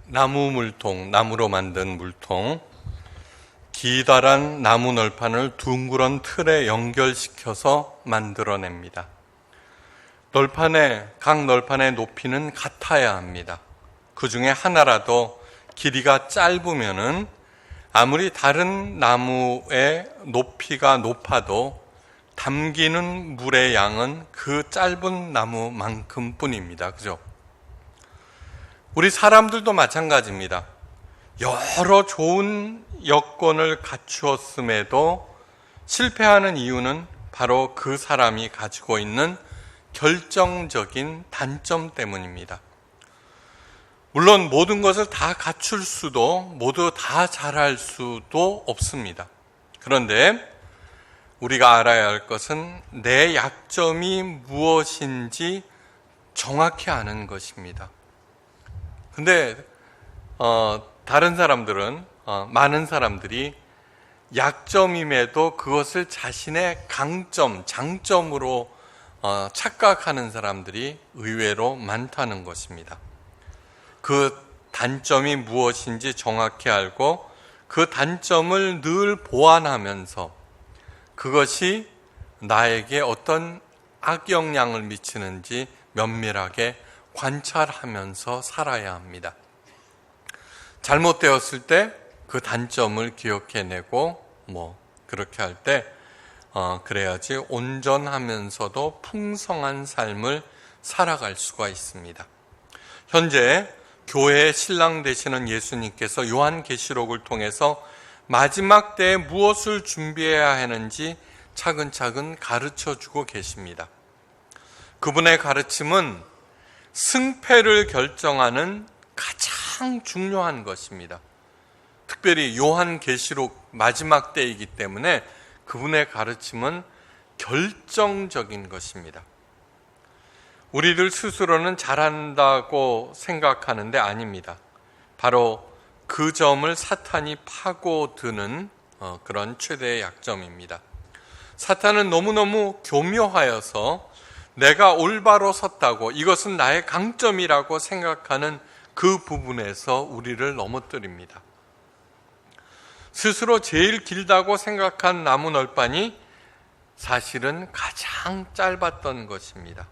나무 물통, 나무로 만든 물통, 기다란 나무 널판을 둥그런 틀에 연결시켜서 만들어냅니다. 각 널판의 높이는 같아야 합니다. 그 중에 하나라도 길이가 짧으면은 아무리 다른 나무의 높이가 높아도 담기는 물의 양은 그 짧은 나무만큼 뿐입니다. 그죠? 우리 사람들도 마찬가지입니다. 여러 좋은 여건을 갖추었음에도 실패하는 이유는 바로 그 사람이 가지고 있는 결정적인 단점 때문입니다. 물론 모든 것을 다 갖출 수도 모두 다 잘할 수도 없습니다. 그런데 우리가 알아야 할 것은 내 약점이 무엇인지 정확히 아는 것입니다. 근데 다른 사람들은 많은 사람들이 약점임에도 그것을 자신의 강점, 장점으로 착각하는 사람들이 의외로 많다는 것입니다. 그 단점이 무엇인지 정확히 알고 그 단점을 늘 보완하면서 그것이 나에게 어떤 악영향을 미치는지 면밀하게 관찰하면서 살아야 합니다. 잘못되었을 때 그 단점을 기억해내고 그렇게 할 때 그래야지 온전하면서도 풍성한 삶을 살아갈 수가 있습니다. 현재 교회의 신랑 되시는 예수님께서 요한계시록을 통해서 마지막 때에 무엇을 준비해야 하는지 차근차근 가르쳐주고 계십니다. 그분의 가르침은 승패를 결정하는 가장 중요한 것입니다. 특별히 요한계시록 마지막 때이기 때문에 그분의 가르침은 결정적인 것입니다. 우리들 스스로는 잘한다고 생각하는데 아닙니다. 바로 그 점을 사탄이 파고드는 그런 최대의 약점입니다. 사탄은 너무너무 교묘하여서 내가 올바로 섰다고 이것은 나의 강점이라고 생각하는 그 부분에서 우리를 넘어뜨립니다. 스스로 제일 길다고 생각한 나무 널판이 사실은 가장 짧았던 것입니다.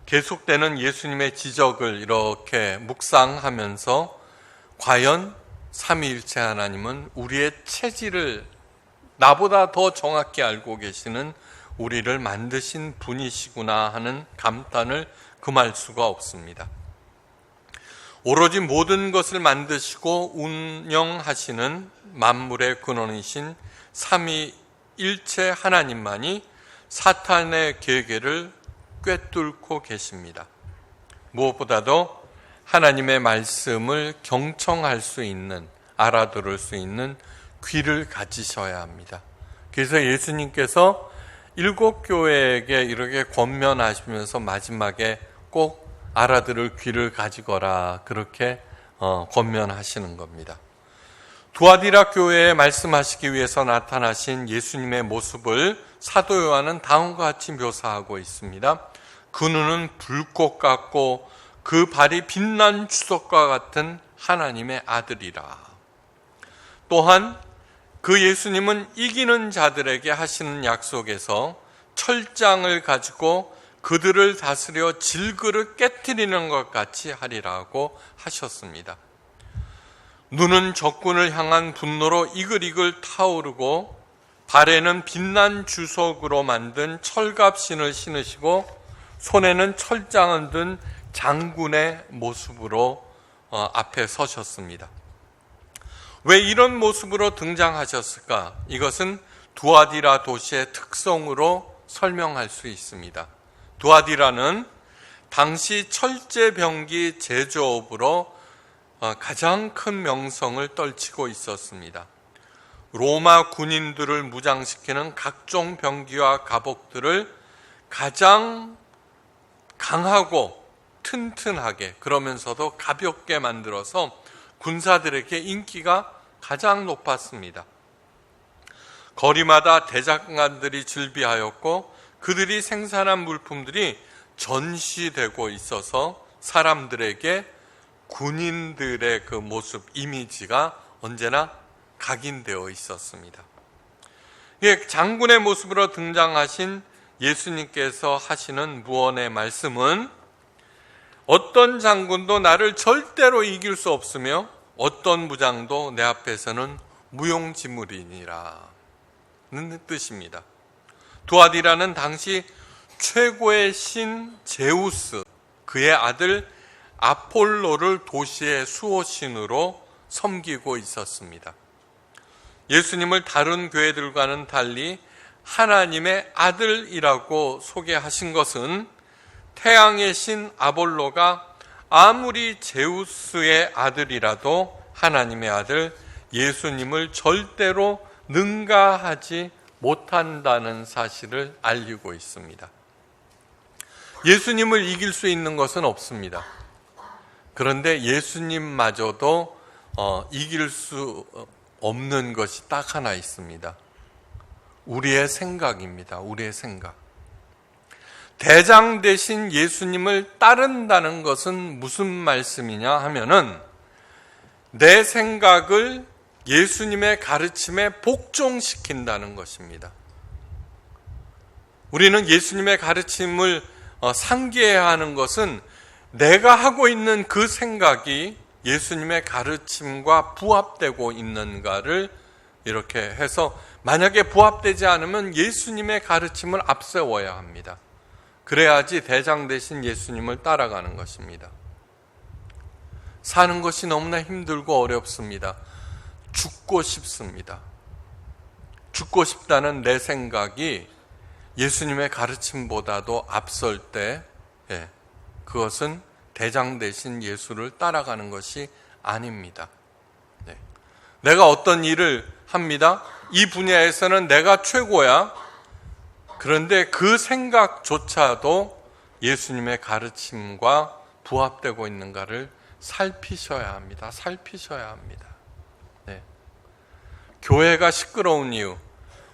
계속되는 예수님의 지적을 이렇게 묵상하면서 과연 삼위일체 하나님은 우리의 체질을 나보다 더 정확히 알고 계시는 우리를 만드신 분이시구나 하는 감탄을 금할 수가 없습니다. 오로지 모든 것을 만드시고 운영하시는 만물의 근원이신 삼위일체 하나님만이 사탄의 계계를 꿰뚫고 계십니다. 무엇보다도 하나님의 말씀을 경청할 수 있는, 알아들을 수 있는 귀를 가지셔야 합니다. 그래서 예수님께서 7교회에게 이렇게 권면하시면서 마지막에 꼭 알아들을 귀를 가지거라 그렇게 권면하시는 겁니다. 두아디라 교회에 말씀하시기 위해서 나타나신 예수님의 모습을 사도 요한은 다음과 같이 묘사하고 있습니다. 그 눈은 불꽃 같고 그 발이 빛난 주석과 같은 하나님의 아들이라. 또한 그 예수님은 이기는 자들에게 하시는 약속에서 철장을 가지고 그들을 다스려 질그릇 깨트리는 것 같이 하리라고 하셨습니다. 눈은 적군을 향한 분노로 이글이글 타오르고 발에는 빛난 주석으로 만든 철갑신을 신으시고 손에는 철장을 든 장군의 모습으로 앞에 서셨습니다. 왜 이런 모습으로 등장하셨을까? 이것은 두아디라 도시의 특성으로 설명할 수 있습니다. 두아디라는 당시 철제병기 제조업으로 가장 큰 명성을 떨치고 있었습니다. 로마 군인들을 무장시키는 각종 병기와 갑옷들을 가장 강하고 튼튼하게 그러면서도 가볍게 만들어서 군사들에게 인기가 가장 높았습니다. 거리마다 대장간들이 즐비하였고 그들이 생산한 물품들이 전시되고 있어서 사람들에게 군인들의 그 모습, 이미지가 언제나 각인되어 있었습니다. 장군의 모습으로 등장하신 예수님께서 하시는 무언의 말씀은 어떤 장군도 나를 절대로 이길 수 없으며 어떤 무장도 내 앞에서는 무용지물이니라 는 뜻입니다. 두아디라는 당시 최고의 신 제우스, 그의 아들 아폴로를 도시의 수호신으로 섬기고 있었습니다. 예수님을 다른 교회들과는 달리 하나님의 아들이라고 소개하신 것은 태양의 신 아볼로가 아무리 제우스의 아들이라도 하나님의 아들 예수님을 절대로 능가하지 못한다는 사실을 알리고 있습니다. 예수님을 이길 수 있는 것은 없습니다. 그런데 예수님마저도 이길 수 없는 것이 딱 하나 있습니다. 우리의 생각입니다. 우리의 생각. 대장 대신 예수님을 따른다는 것은 무슨 말씀이냐 하면은 내 생각을 예수님의 가르침에 복종시킨다는 것입니다. 우리는 예수님의 가르침을 상기해야 하는 것은 내가 하고 있는 그 생각이 예수님의 가르침과 부합되고 있는가를 이렇게 해서 만약에 부합되지 않으면 예수님의 가르침을 앞세워야 합니다. 그래야지 대장 대신 예수님을 따라가는 것입니다. 사는 것이 너무나 힘들고 어렵습니다. 죽고 싶습니다. 죽고 싶다는 내 생각이 예수님의 가르침보다도 앞설 때 그것은 대장 대신 예수를 따라가는 것이 아닙니다. 내가 어떤 일을 합니다. 이 분야에서는 내가 최고야. 그런데 그 생각조차도 예수님의 가르침과 부합되고 있는가를 살피셔야 합니다. 살피셔야 합니다. 교회가 시끄러운 이유,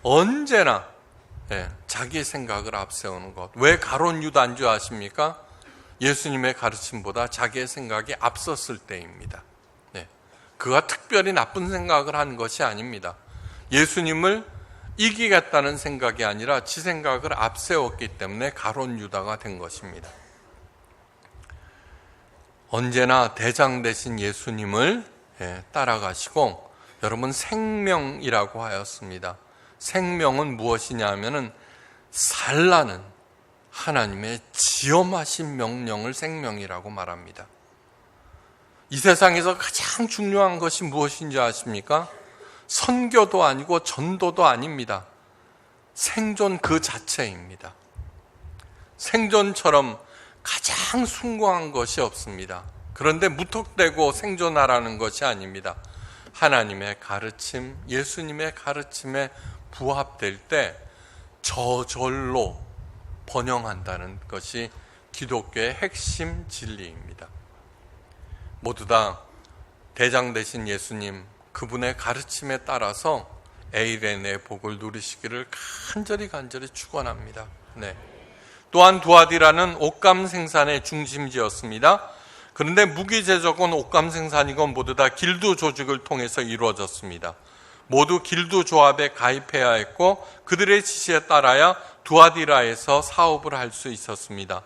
언제나 자기 생각을 앞세우는 것. 왜 가룟 유다인 줄 아십니까? 예수님의 가르침보다 자기의 생각이 앞섰을 때입니다. 그가 특별히 나쁜 생각을 한 것이 아닙니다. 예수님을 이기겠다는 생각이 아니라 지 생각을 앞세웠기 때문에 가룟 유다가 된 것입니다. 언제나 대장 되신 예수님을 따라가시고, 여러분 생명이라고 하였습니다. 생명은 무엇이냐 하면은 살라는 하나님의 지엄하신 명령을 생명이라고 말합니다. 이 세상에서 가장 중요한 것이 무엇인지 아십니까? 선교도 아니고 전도도 아닙니다. 생존 그 자체입니다. 생존처럼 가장 숭고한 것이 없습니다. 그런데 무턱대고 생존하라는 것이 아닙니다. 하나님의 가르침, 예수님의 가르침에 부합될 때 저절로 번영한다는 것이 기독교의 핵심 진리입니다. 모두 다 대장 되신 예수님, 그분의 가르침에 따라서 에이렌의 복을 누리시기를 간절히 축원합니다. 또한 두아디라는 옷감 생산의 중심지였습니다. 그런데 무기제적은 옷감 생산이건 모두 다 길드 조직을 통해서 이루어졌습니다. 모두 길드 조합에 가입해야 했고 그들의 지시에 따라야 두아디라에서 사업을 할 수 있었습니다.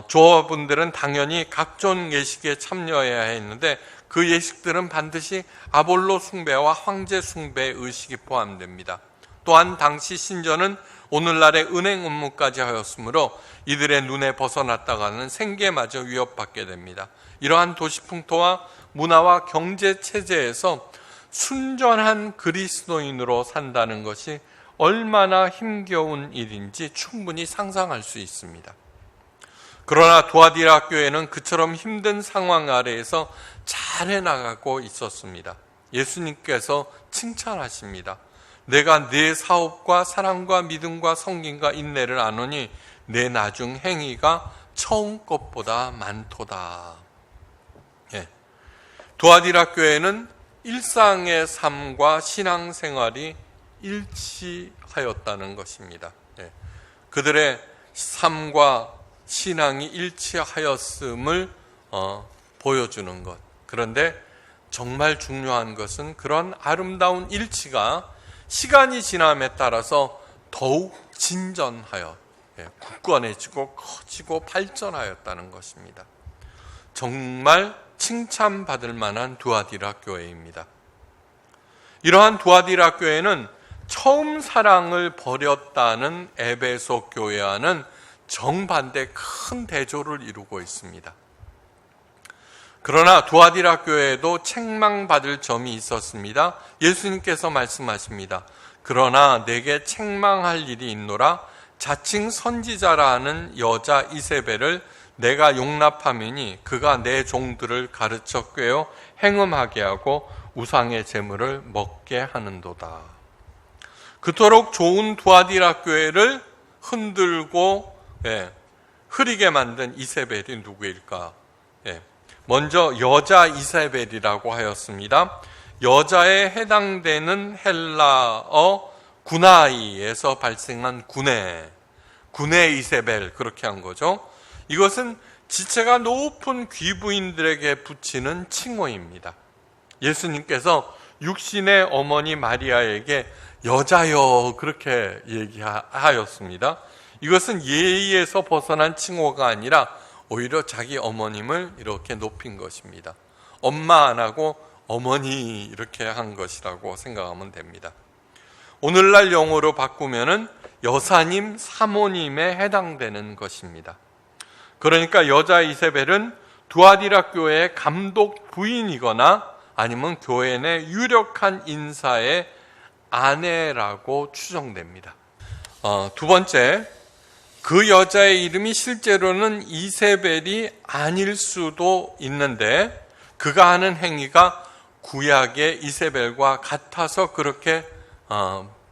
조합원들은 당연히 각종 예식에 참여해야 했는데 그 예식들은 반드시 아볼로 숭배와 황제 숭배 의식이 포함됩니다. 또한 당시 신전은 오늘날의 은행 업무까지 하였으므로 이들의 눈에 벗어났다가는 생계마저 위협받게 됩니다. 이러한 도시 풍토와 문화와 경제 체제에서 순전한 그리스도인으로 산다는 것이 얼마나 힘겨운 일인지 충분히 상상할 수 있습니다. 그러나 두아디라 교회는 그처럼 힘든 상황 아래에서 잘 해나가고 있었습니다. 예수님께서 칭찬하십니다. 내가 네 사업과 사랑과 믿음과 성김과 인내를 아노니 내 나중 행위가 처음 것보다 많도다. 두아디라 교회는 일상의 삶과 신앙생활이 일치하였다는 것입니다. 그들의 삶과 신앙이 일치하였음을 보여주는 것. 그런데 정말 중요한 것은 그런 아름다운 일치가 시간이 지남에 따라서 더욱 진전하여 굳건해지고 커지고 발전하였다는 것입니다. 정말 칭찬받을 만한 두아디라 교회입니다. 이러한 두아디라 교회는 처음 사랑을 버렸다는 에베소 교회와는 정반대 큰 대조를 이루고 있습니다. 그러나 두아디라 교회에도 책망받을 점이 있었습니다. 예수님께서 말씀하십니다. 그러나 내게 책망할 일이 있노라. 자칭 선지자라 하는 여자 이세벨을 내가 용납하매니 그가 내 종들을 가르쳐 꿰어 행음하게 하고 우상의 제물을 먹게 하는도다. 그토록 좋은 두아디라 교회를 흔들고 흐리게 만든 이세벨이 누구일까? 먼저 여자 이세벨이라고 하였습니다. 여자에 해당되는 헬라어 구나이에서 발생한 구네 이세벨, 그렇게 한 거죠. 이것은 지체가 높은 귀부인들에게 붙이는 칭호입니다. 예수님께서 육신의 어머니 마리아에게 여자여 그렇게 얘기하였습니다. 이것은 예의에서 벗어난 칭호가 아니라 오히려 자기 어머님을 이렇게 높인 것입니다. 엄마 안 하고 어머니 이렇게 한 것이라고 생각하면 됩니다. 오늘날 영어로 바꾸면은 여사님, 사모님에 해당되는 것입니다. 그러니까 여자 이세벨은 두아디라 교회의 감독 부인이거나 아니면 교회 내 유력한 인사의 아내라고 추정됩니다. 두 번째, 그 여자의 이름이 실제로는 이세벨이 아닐 수도 있는데 그가 하는 행위가 구약의 이세벨과 같아서 그렇게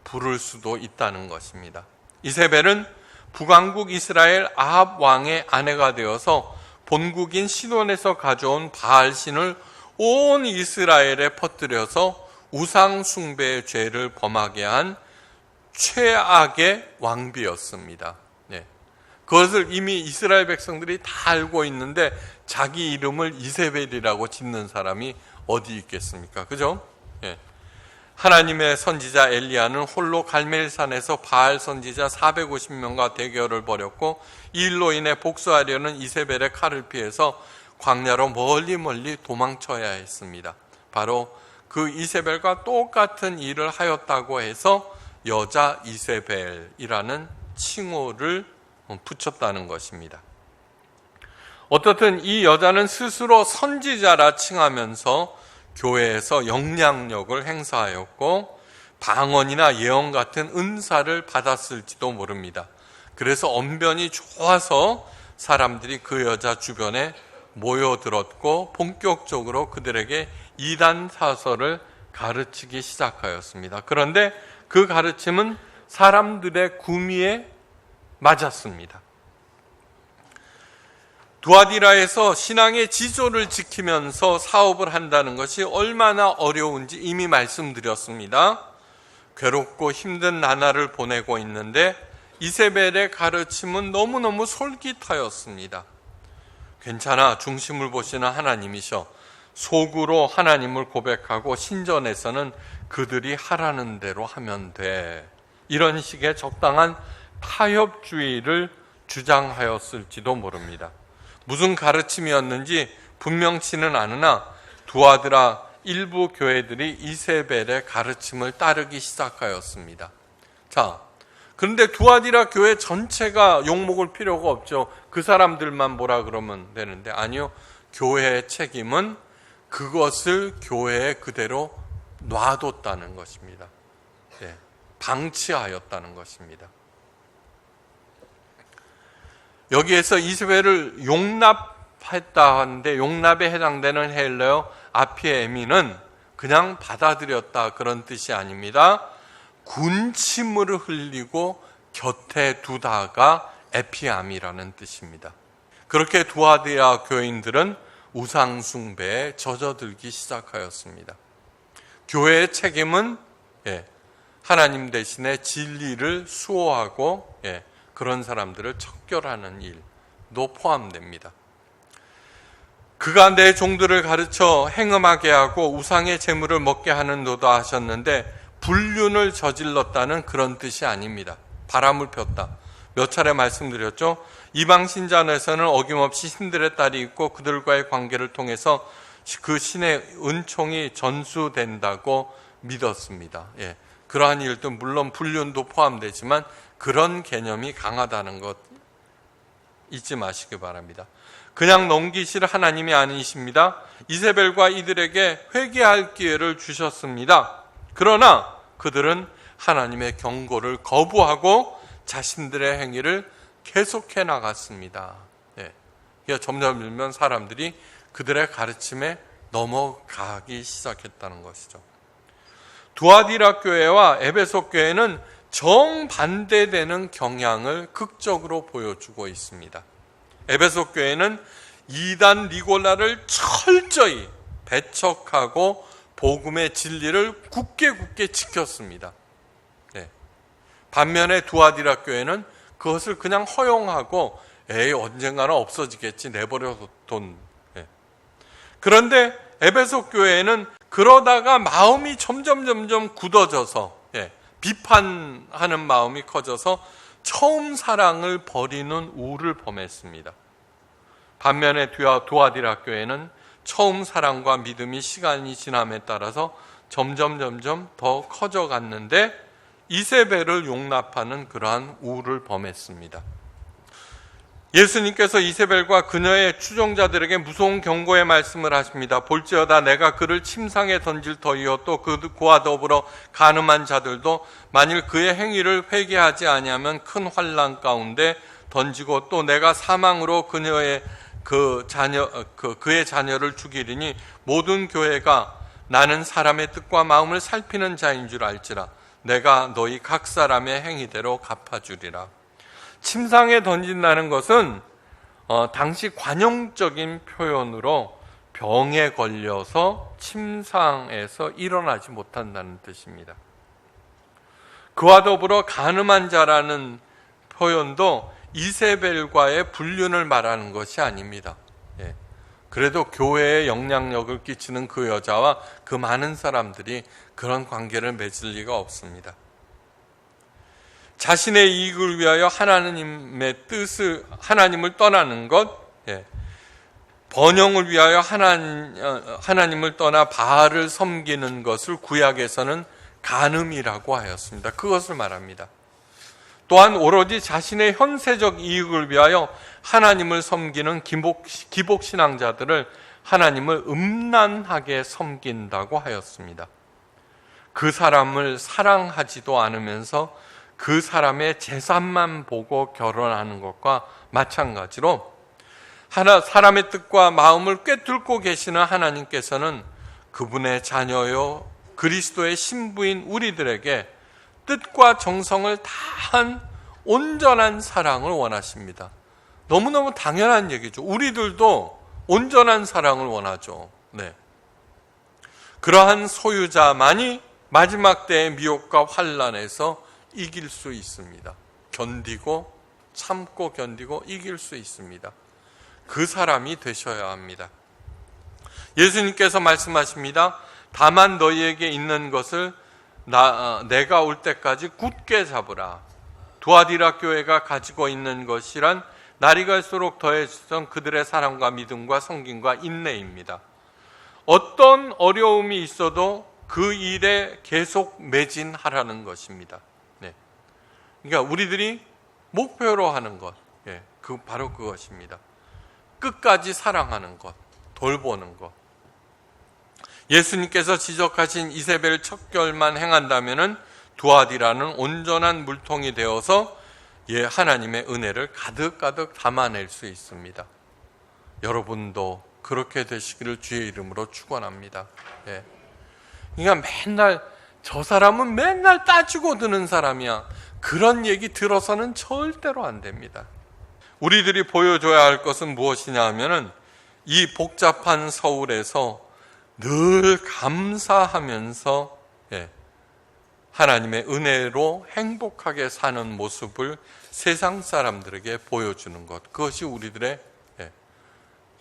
부를 수도 있다는 것입니다. 이세벨은 북왕국 이스라엘 아합 왕의 아내가 되어서 본국인 시돈에서 가져온 바알신을 온 이스라엘에 퍼뜨려서 우상 숭배의 죄를 범하게 한 최악의 왕비였습니다. 그것을 이미 이스라엘 백성들이 다 알고 있는데 자기 이름을 이세벨이라고 짓는 사람이 어디 있겠습니까? 그죠? 하나님의 선지자 엘리야는 홀로 갈멜산에서 바알 선지자 450명과 대결을 벌였고 이 일로 인해 복수하려는 이세벨의 칼을 피해서 광야로 멀리 도망쳐야 했습니다. 바로 그 이세벨과 똑같은 일을 하였다고 해서 여자 이세벨이라는 칭호를 붙였다는 것입니다. 어떻든 이 여자는 스스로 선지자라 칭하면서 교회에서 영향력을 행사하였고 방언이나 예언 같은 은사를 받았을지도 모릅니다. 그래서 언변이 좋아서 사람들이 그 여자 주변에 모여들었고 본격적으로 그들에게 이단 사설을 가르치기 시작하였습니다. 그런데 그 가르침은 사람들의 구미에 맞았습니다. 두아디라에서 신앙의 지조를 지키면서 사업을 한다는 것이 얼마나 어려운지 이미 말씀드렸습니다. 괴롭고 힘든 나날을 보내고 있는데 이세벨의 가르침은 너무너무 솔깃하였습니다. 괜찮아, 중심을 보시는 하나님이셔. 속으로 하나님을 고백하고 신전에서는 그들이 하라는 대로 하면 돼. 이런 식의 적당한 타협주의를 주장하였을지도 모릅니다. 무슨 가르침이었는지 분명치는 않으나 두아디라 일부 교회들이 이세벨의 가르침을 따르기 시작하였습니다. 자, 그런데 두아디라 교회 전체가 욕먹을 필요가 없죠. 그 사람들만 뭐라 그러면 되는데 아니요. 교회의 책임은 그것을 교회에 그대로 놔뒀다는 것입니다. 방치하였다는 것입니다. 여기에서 이세벨을 용납했다 하는데 용납에 해당되는 헬라어 아피에미는 그냥 받아들였다 그런 뜻이 아닙니다. 군침을 흘리고 곁에 두다가 에피암이라는 뜻입니다. 그렇게 두아디라 교인들은 우상 숭배에 젖어들기 시작하였습니다. 교회의 책임은 하나님 대신에 진리를 수호하고 그런 사람들을 척결하는 일도 포함됩니다. 그가 내 종들을 가르쳐 행음하게 하고 우상의 재물을 먹게 하는도다 하셨는데 불륜을 저질렀다는 그런 뜻이 아닙니다. 바람을 폈다. 몇 차례 말씀드렸죠. 이방 신자 안에서는 어김없이 신들의 딸이 있고 그들과의 관계를 통해서 그 신의 은총이 전수된다고 믿었습니다. 그러한 일도 물론 불륜도 포함되지만 그런 개념이 강하다는 것 잊지 마시기 바랍니다. 그냥 넘기실 하나님이 아니십니다. 이세벨과 이들에게 회개할 기회를 주셨습니다. 그러나 그들은 하나님의 경고를 거부하고 자신들의 행위를 계속해 나갔습니다. 점점 들면 사람들이 그들의 가르침에 넘어가기 시작했다는 것이죠. 두아디라 교회와 에베소 교회는 정반대되는 경향을 극적으로 보여주고 있습니다. 에베소 교회는 이단 니골라를 철저히 배척하고 복음의 진리를 굳게 지켰습니다. 반면에 두아디라 교회는 그것을 그냥 허용하고 언젠가는 없어지겠지 내버려둔. 그런데 에베소 교회는 그러다가 마음이 점점 굳어져서 비판하는 마음이 커져서 처음 사랑을 버리는 우를 범했습니다. 반면에 두아디라 교회는 처음 사랑과 믿음이 시간이 지남에 따라서 점점 더 커져갔는데 이세벨을 용납하는 그러한 우를 범했습니다. 예수님께서 이세벨과 그녀의 추종자들에게 무서운 경고의 말씀을 하십니다. 볼지어다 내가 그를 침상에 던질 터이요 또 그와 더불어 간음한 자들도 만일 그의 행위를 회개하지 아니하면 큰 환난 가운데 던지고 또 내가 사망으로 그녀의 그의 자녀를 죽이리니 모든 교회가 나는 사람의 뜻과 마음을 살피는 자인 줄 알지라 내가 너희 각 사람의 행위대로 갚아주리라. 침상에 던진다는 것은 당시 관용적인 표현으로 병에 걸려서 침상에서 일어나지 못한다는 뜻입니다. 그와 더불어 간음한 자라는 표현도 이세벨과의 불륜을 말하는 것이 아닙니다. 그래도 교회에 영향력을 끼치는 그 여자와 그 많은 사람들이 그런 관계를 맺을 리가 없습니다. 자신의 이익을 위하여 하나님을 떠나는 것, 번영을 위하여 하나님을 떠나 바알을 섬기는 것을 구약에서는 간음이라고 하였습니다. 그것을 말합니다. 또한 오로지 자신의 현세적 이익을 위하여 하나님을 섬기는 기복신앙자들을 하나님을 음란하게 섬긴다고 하였습니다. 그 사람을 사랑하지도 않으면서 그 사람의 재산만 보고 결혼하는 것과 마찬가지로 사람의 뜻과 마음을 꿰뚫고 계시는 하나님께서는 그분의 자녀요 그리스도의 신부인 우리들에게 뜻과 정성을 다한 온전한 사랑을 원하십니다. 너무너무 당연한 얘기죠. 우리들도 온전한 사랑을 원하죠. 그러한 소유자만이 마지막 때의 미혹과 환난에서 이길 수 있습니다. 참고 견디고 이길 수 있습니다. 그 사람이 되셔야 합니다. 예수님께서 말씀하십니다. 다만 너희에게 있는 것을 내가 올 때까지 굳게 잡으라. 두아디라 교회가 가지고 있는 것이란 날이 갈수록 더해지던 그들의 사랑과 믿음과 섬김과 인내입니다. 어떤 어려움이 있어도 그 일에 계속 매진하라는 것입니다. 그러니까 우리들이 목표로 하는 것, 바로 그것입니다. 끝까지 사랑하는 것, 돌보는 것. 예수님께서 지적하신 이세벨 척결만 행한다면은 두아디라는 온전한 물통이 되어서 하나님의 은혜를 가득 담아낼 수 있습니다. 여러분도 그렇게 되시기를 주의 이름으로 축원합니다. 그러니까 맨날 저 사람은 맨날 따지고 드는 사람이야. 그런 얘기 들어서는 절대로 안 됩니다. 우리들이 보여줘야 할 것은 무엇이냐 하면은 이 복잡한 서울에서 늘 감사하면서 하나님의 은혜로 행복하게 사는 모습을 세상 사람들에게 보여주는 것. 그것이 우리들의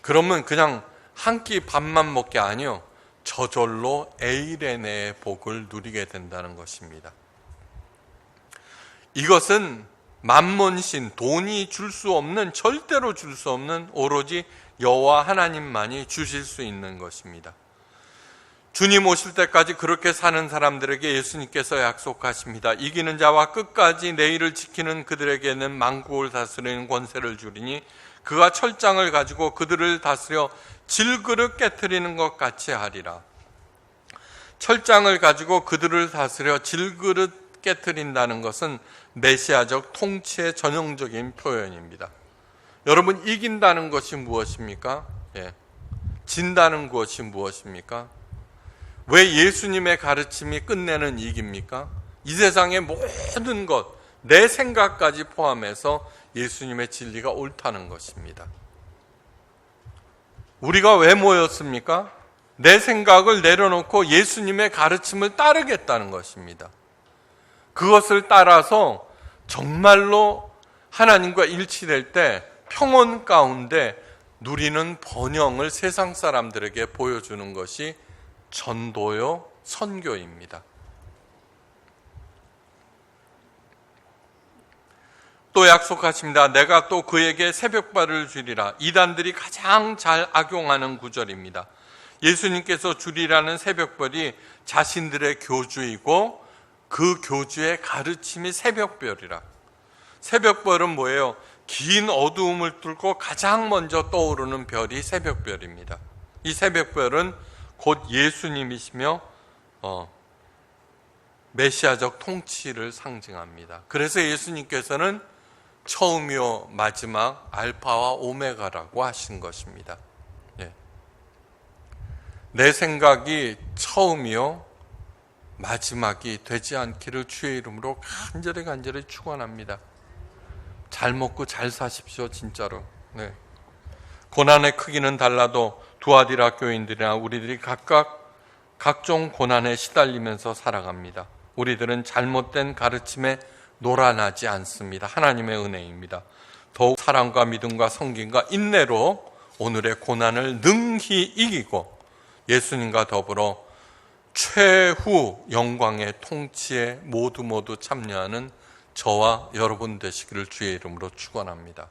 그러면 그냥 한 끼 밥만 먹게 아니요, 저절로 에이레네의 복을 누리게 된다는 것입니다. 이것은 만몬신, 돈이 줄 수 없는, 절대로 줄 수 없는 오로지 여호와 하나님만이 주실 수 있는 것입니다. 주님 오실 때까지 그렇게 사는 사람들에게 예수님께서 약속하십니다. 이기는 자와 끝까지 내일을 지키는 그들에게는 만국을 다스리는 권세를 주리니 그가 철장을 가지고 그들을 다스려 질그릇 깨트리는 것 같이 하리라. 철장을 가지고 그들을 다스려 질그릇 깨트린다는 것은 메시아적 통치의 전형적인 표현입니다. 여러분, 이긴다는 것이 무엇입니까? 진다는 것이 무엇입니까? 왜 예수님의 가르침이 끝내는 이깁니까? 이 세상의 모든 것, 내 생각까지 포함해서 예수님의 진리가 옳다는 것입니다. 우리가 왜 모였습니까? 내 생각을 내려놓고 예수님의 가르침을 따르겠다는 것입니다. 그것을 따라서 정말로 하나님과 일치될 때 평온 가운데 누리는 번영을 세상 사람들에게 보여주는 것이 전도요, 선교입니다. 또 약속하십니다. 내가 또 그에게 새벽발을 주리라. 이단들이 가장 잘 악용하는 구절입니다. 예수님께서 주리라는 새벽별이 자신들의 교주이고 그 교주의 가르침이 새벽별이라. 새벽별은 뭐예요? 긴 어두움을 뚫고 가장 먼저 떠오르는 별이 새벽별입니다. 이 새벽별은 곧 예수님이시며 메시아적 통치를 상징합니다. 그래서 예수님께서는 처음이요 마지막 알파와 오메가라고 하신 것입니다. 내 생각이 처음이요 마지막이 되지 않기를 주의 이름으로 간절히 축원합니다. 잘 먹고 잘 사십시오, 진짜로. 고난의 크기는 달라도 두아디라 교인들이나 우리들이 각각 각종 고난에 시달리면서 살아갑니다. 우리들은 잘못된 가르침에 놀아나지 않습니다. 하나님의 은혜입니다. 더욱 사랑과 믿음과 섬김과 인내로 오늘의 고난을 능히 이기고 예수님과 더불어 최후 영광의 통치에 모두 참여하는 저와 여러분 되시기를 주의 이름으로 축원합니다.